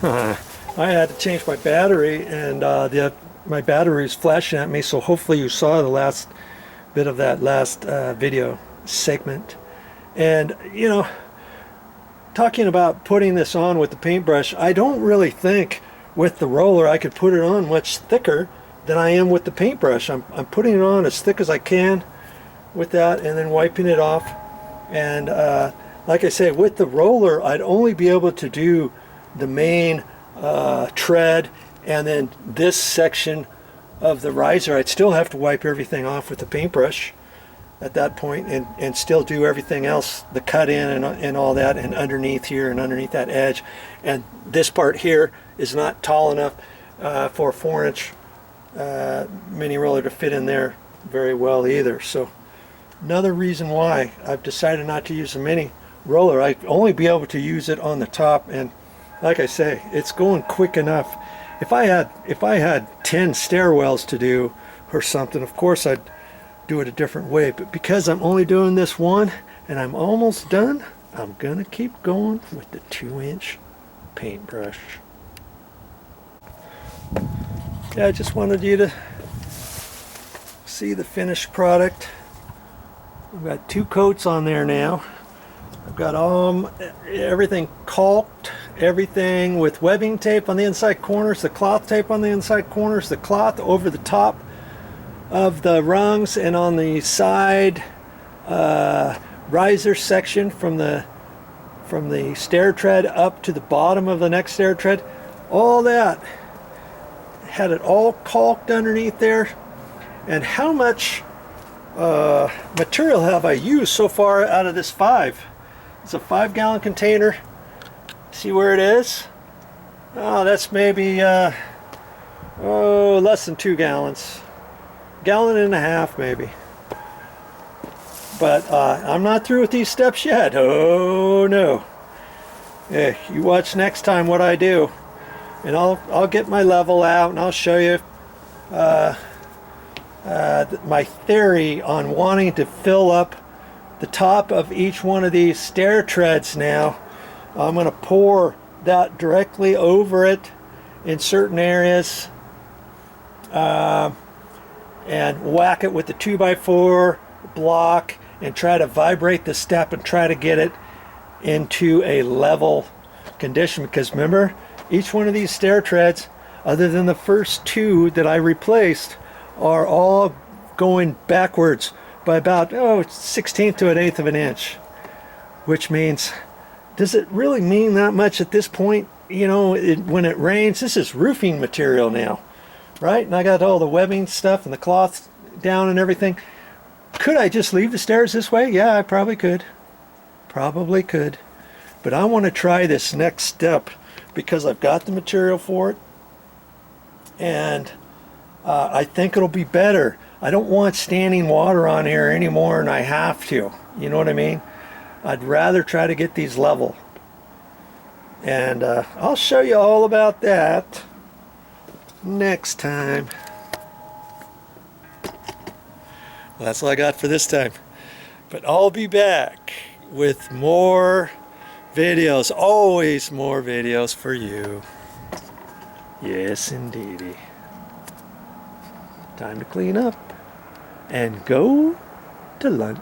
I had to change my battery, and my battery is flashing at me, so hopefully you saw the last bit of that last video segment. And you know, talking about putting this on with the paintbrush, I don't really think with the roller I could put it on much thicker than I am with the paintbrush. I'm putting it on as thick as I can with that, and then wiping it off. And like I say, with the roller I'd only be able to do the main tread, and then this section of the riser I'd still have to wipe everything off with the paintbrush at that point, and still do everything else, the cut in and all that, and underneath here and underneath that edge. And this part here is not tall enough for a 4-inch mini roller to fit in there very well either. So another reason why I've decided not to use a mini roller. I'd only be able to use it on the top, and like I say, it's going quick enough. If I had 10 stairwells to do or something, of course I'd do it a different way, but because I'm only doing this one and I'm almost done, I'm gonna keep going with the 2-inch paintbrush. Yeah, I just wanted you to see the finished product. I've got 2 coats on there now. I've got everything caulked, everything with webbing tape on the inside corners, the cloth tape on the inside corners, the cloth over the top of the rungs, and on the side riser section from the stair tread up to the bottom of the next stair tread. All that, had it all caulked underneath there. And how much material have I used so far out of this 5? It's a 5-gallon container. See where it is? Oh, that's maybe less than 2 gallons. Gallon and a half maybe. But I'm not through with these steps yet. Oh no. Yeah, you watch next time what I do, and I'll get my level out and I'll show you my theory on wanting to fill up the top of each one of these stair treads. Now I'm going to pour that directly over it in certain areas, and whack it with the 2x4 block and try to vibrate the step and try to get it into a level condition. Because remember, each one of these stair treads, other than the first 2 that I replaced, are all going backwards by about 1/16 to 1/8 of an inch. Which means, does it really mean that much at this point? You know, when it rains, this is roofing material now, right? And I got all the webbing stuff and the cloth down and everything. Could I just leave the stairs this way? Yeah, I probably could. Probably could. But I want to try this next step because I've got the material for it. And I think it'll be better. I don't want standing water on here anymore, and I have to. You know what I mean? I'd rather try to get these level. And I'll show you all about that next time. Well, that's all I got for this time. But I'll be back with more videos. Always more videos for you. Yes, indeedy. Time to clean up and go to lunch.